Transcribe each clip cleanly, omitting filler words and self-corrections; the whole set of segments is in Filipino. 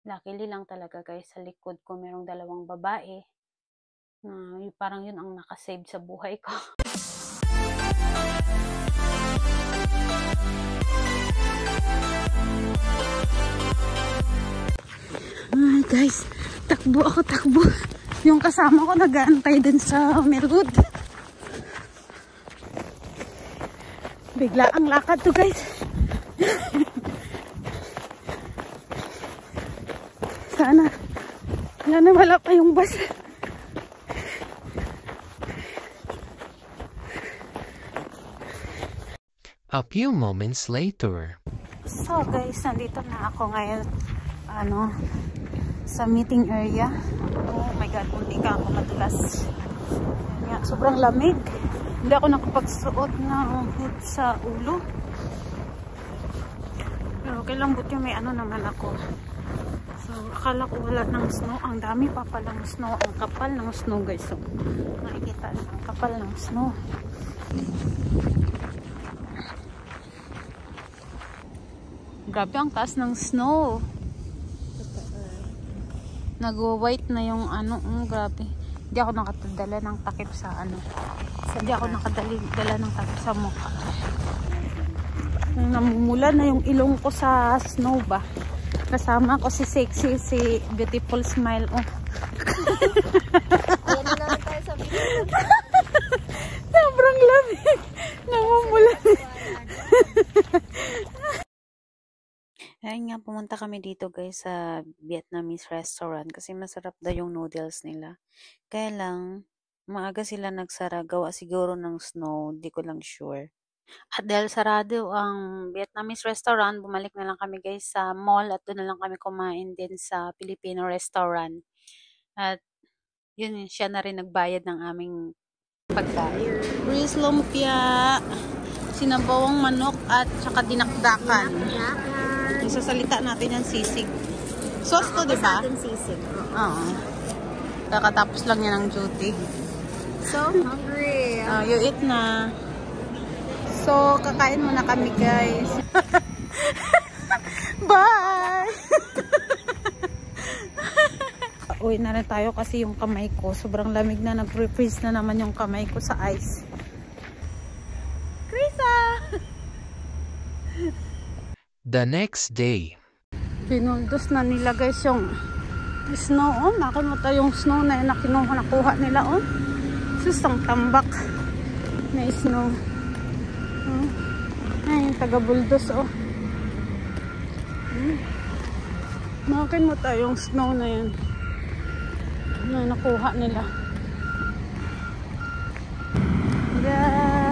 Luckily lang talaga guys, sa likod ko merong dalawang babae na parang yun ang nakasave sa buhay ko. Ay guys, takbo ako, takbo. Yung kasama ko nag-aantay din sa Merhood. Bigla ang lakad to guys. Sana wala pa yung bus. A few moments later. So guys, nandito na ako ngayon sa meeting area. Oh my god, munti ka ako madulas. Sobrang lamig. Hindi ako nakapagsuot ng hood sa ulo. Pero okay lang, buti may naman ako. So akala ko wala ng snow. Ang dami pa palang snow. Ang kapal ng snow guys. So makikita na ang kapal ng snow. Grabe ang taas ng snow. Nag-white na yung grabe. Hindi ako nakatadala ng takip sa Hindi ako nakadala ng takip sa mukha. Namumula na yung ilong ko sa snow ba. Kasama ko si Sexy, si Beautiful Smile. Oh. Ayan na naman tayo sa video. Sobrang lamig. Namumula. Ayun nga, pumunta kami dito guys sa Vietnamese restaurant kasi masarap daw yung noodles nila. Kaya lang, maaga sila nagsara, gawa siguro ng snow, di ko lang sure. At dahil sarado ang Vietnamese restaurant, bumalik na lang kami guys sa mall at doon na lang kami kumain din sa Filipino restaurant. At yun, siya na rin nagbayad ng aming pagkain. Breeze lumpia, sinabawang manok at saka dinakdakan. Isasalita natin yung sisig. Sauce to, di ba? Sisig. Oo. Kakatapos lang yan ng duty. So hungry. You eat na. So, kakain muna kami guys. Bye! Uwi na rin tayo kasi yung kamay ko sobrang lamig na, nag-refreeze na naman yung kamay ko sa ice. Krisa! The next day. Pinuldos na nila guys yung snow. Oh, nakalimutan yung snow na nakuha nila. Oh, susang tambak na snow. Oh. Ay, taga-buldos. Oh. Nakalimutan yung snow na yan na nakuha nila. Yeah.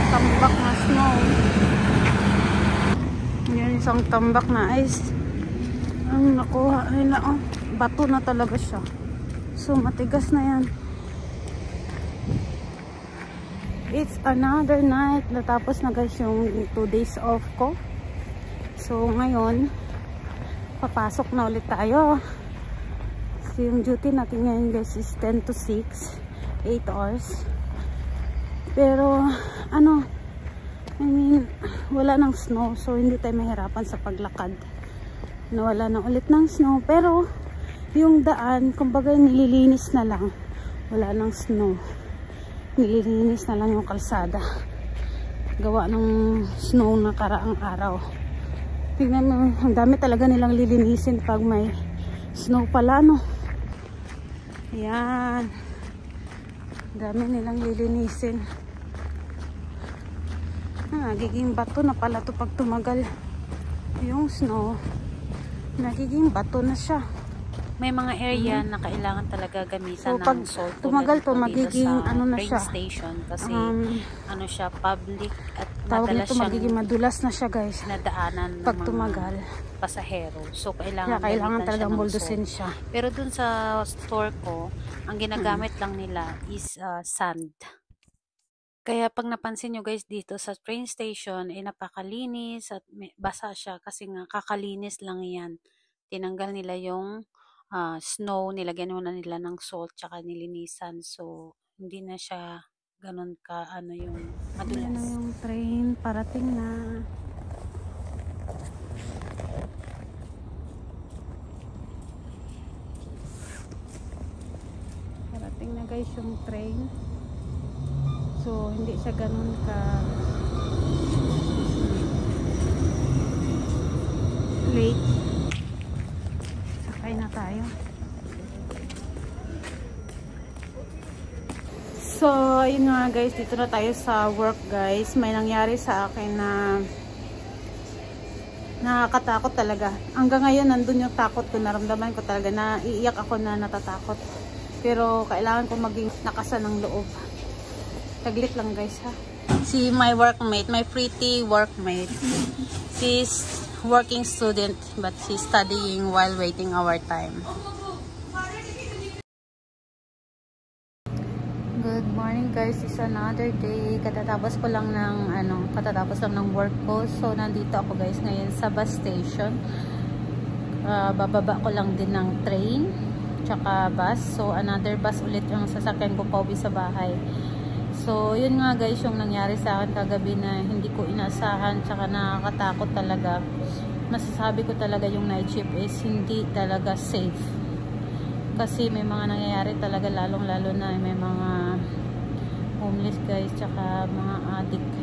Tambak na snow. Yan, isang tambak na ice. Ang nakuha nila, oh. Bato na talaga siya. So, matigas na yan. It's another night. Natapos na guys yung 2 days off ko. So, ngayon, papasok na ulit tayo. So, yung duty natin ngayon guys is 10 to 6. 8 hours. Pero, I mean, wala ng snow. So, hindi tayo mahirapan sa paglakad. Nawala na ulit ng snow. Pero, yung daan, kumbaga nililinis na lang. Wala ng snow. Nililinis na lang yung kalsada. Gawa ng snow na karaang araw. Tingnan mo, ang dami talaga nilang lilinisin pag may snow pala, no? Ayan. Ang dami nilang lilinisin. Nagiging bato na pala to pag tumagal yung snow. Nagiging bato na siya. May mga area na kailangan talaga gamitan ng salt. Tumagal to, magiging na siya. Station kasi siya public at madalas siyang magiging madulas na siya guys. Nadaanan pag tumagal pasahero. So kailangan talagang buldusin siya. Pero dun sa store ko, ang ginagamit lang nila is sand. Kaya pag napansin nyo guys dito sa train station, napakalinis at basa siya kasi nga kakalinis lang yan. Tinanggal nila yung snow, nilagyan muna nila ng salt tsaka nilinisan. So, hindi na siya ganun ka ano yung madulas. Ano yung train, parating na. Parating na guys yung train. So hindi siya ganun ka late. Sakay na tayo. So, yun nga guys, dito na tayo sa work guys. May nangyari sa akin na nakakatakot talaga. Hanggang ngayon, nandun yung takot ko. Naramdaman ko talaga na iiyak ako na natatakot. Pero, kailangan ko maging nakasan ng loob. Taglit lang guys ha. Si my workmate, my pretty workmate. She's working student but she's studying while waiting our time. Good morning guys, it's another day. Katatapos ko lang ng work ko. So nandito ako guys ngayon sa bus station. Bababa ko lang din ng train tsaka bus. So another bus ulit yung sasakyan ko pauwi sa bahay. So yun nga guys yung nangyari sa akin kagabi na hindi ko inaasahan tsaka nakakatakot talaga. Masasabi ko talaga yung night shift is hindi talaga safe. Kasi may mga nangyayari talaga lalong-lalo na may mga homeless guys tsaka mga addict.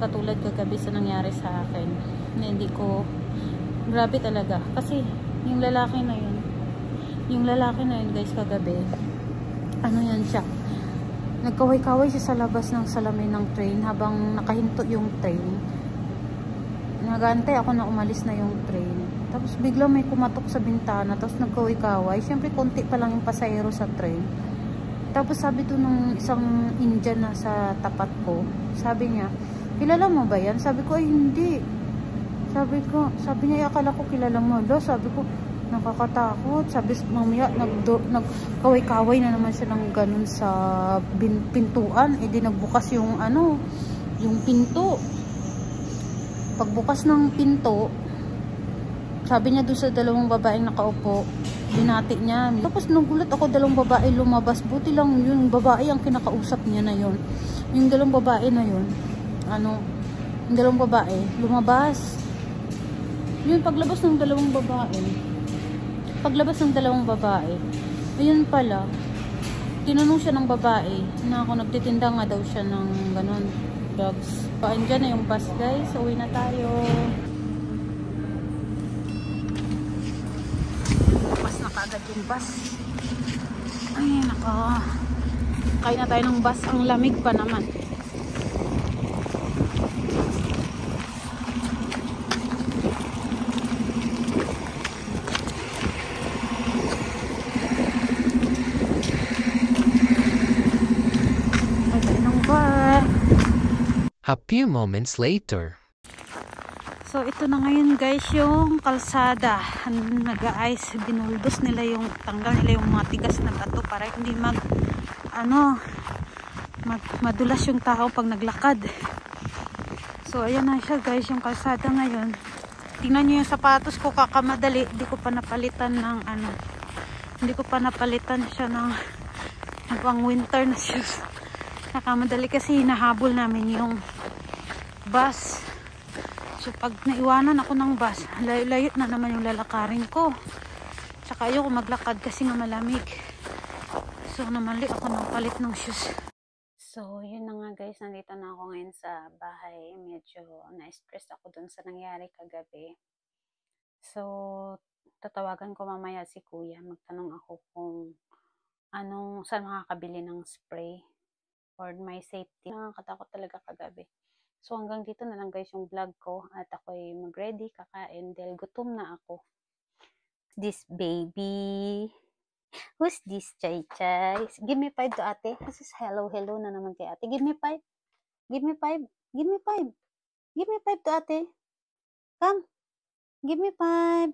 Katulad kagabi sa nangyari sa akin na hindi ko, grabe talaga. Kasi yung lalaki na yun guys kagabi, ano yan siya, nagkaway-kaway siya sa labas ng salamin ng train habang nakahinto yung train. Nagantay ako na umalis na yung train. Tapos bigla may kumatok sa bintana. Tapos nagkaway-kaway. Siyempre konti pa lang yung pasahero sa train. Tapos sabi to nung isang Indian na sa tapat ko. Sabi niya, kilala mo ba yan? Sabi ko, ay hindi. Sabi niya, akala ko kilala mo. Sabi ko, nakakatakot. Sabi mamaya nagkaway-kaway na naman siya ng ganun sa pintuan. E di nagbukas yung yung pinto. Pagbukas ng pinto, sabi niya doon sa dalawang babaeng nakaupo, binati niya. Tapos nagulat ako, dalawang babae lumabas. Buti lang yung babae ang kinakausap niya na yun. Yung dalawang babae na yun, yung dalawang babae, lumabas. Yun, paglabas ng dalawang babae, ayun pala, tinanong siya ng babae na ako nagtitinda nga daw siya ng ganun, drugs. Andyan na yung bus guys, uwi na tayo. Agad yung bus. Ay nako, kain na tayo ng bus. Ang lamig pa naman. Kain ng bus. A few moments later. So ito na ngayon guys yung kalsada. Nag-ice, binuldos nila yung, tanggal nila yung mga tigas na bato para hindi madulas yung tao pag naglakad. So ayan na siya guys yung kalsada ngayon. Tingnan nyo yung sapatos ko, kakamadali. Hindi ko pa napalitan siya ng pang winter na shoes. Nakamadali kasi hinahabol namin yung bus. So pag naiwanan ako ng bus, layo-layo na naman yung lalakarin ko. Tsaka ayoko maglakad kasi nga malamig. So namali ako ng palit ng shoes. So yun na nga guys, nandito na ako ngayon sa bahay. Medyo na-stress ako dun sa nangyari kagabi. So tatawagan ko mamaya si kuya. Magtanong ako kung saan makakabili ng spray for my safety. Nakakatakot talaga kagabi. So hanggang dito na lang guys yung vlog ko at ako'y mag-ready, kakain dahil gutom na ako. This baby. Who's this, Chay Chay? Give me 5 to ate. This is hello na naman kay ate. Give me 5. Give me 5. Give me 5. Give me 5 to ate. Come. Give me 5.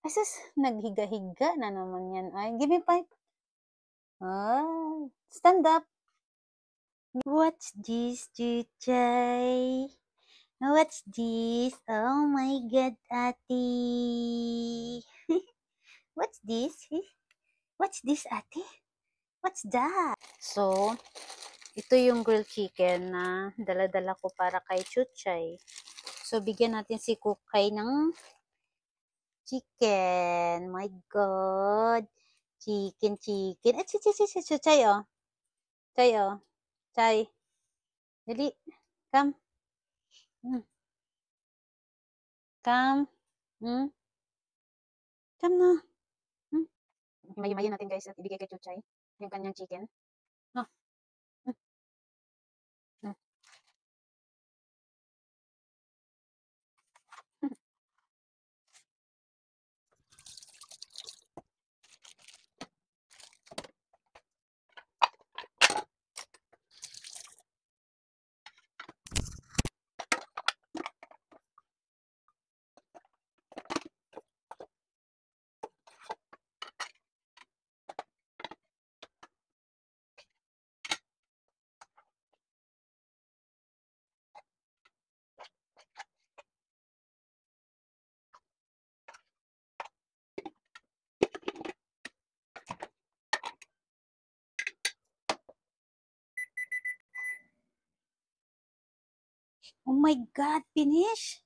Asus. Naghiga-higa na naman yan. Ay, give me 5. Stand up. What's this, Chuchay? What's this? Oh my God, ate. What's this? What's this, ate? What's that? So, ito yung grilled chicken na dala-dala ko para kay Chuchay. So, bigyan natin si Kukay ng chicken. My God. Chicken, chicken. Chay, oh. Chay, oh. Chay. Dali. Come. Mm. Come. Mm. Come na. Mm. Himay-himayin natin guys at ibigay kay Chuchay yung kanyang chicken. Oh. Mm. Mm. Oh my God, finish?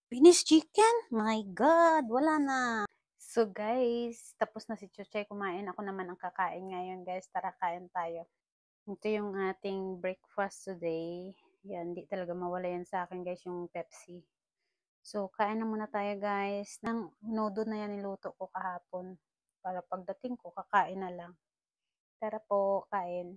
Finish chicken? My God, wala na. So guys, tapos na si Chuchay kumain. Ako naman ang kakain ngayon guys. Tara, kain tayo. Ito yung ating breakfast today. Yan, di talaga mawala yan sa akin guys, yung Pepsi. So, kain na muna tayo guys. Nang noodle na yan niluto ko kahapon. Para pagdating ko, kakain na lang. Tara po, kain.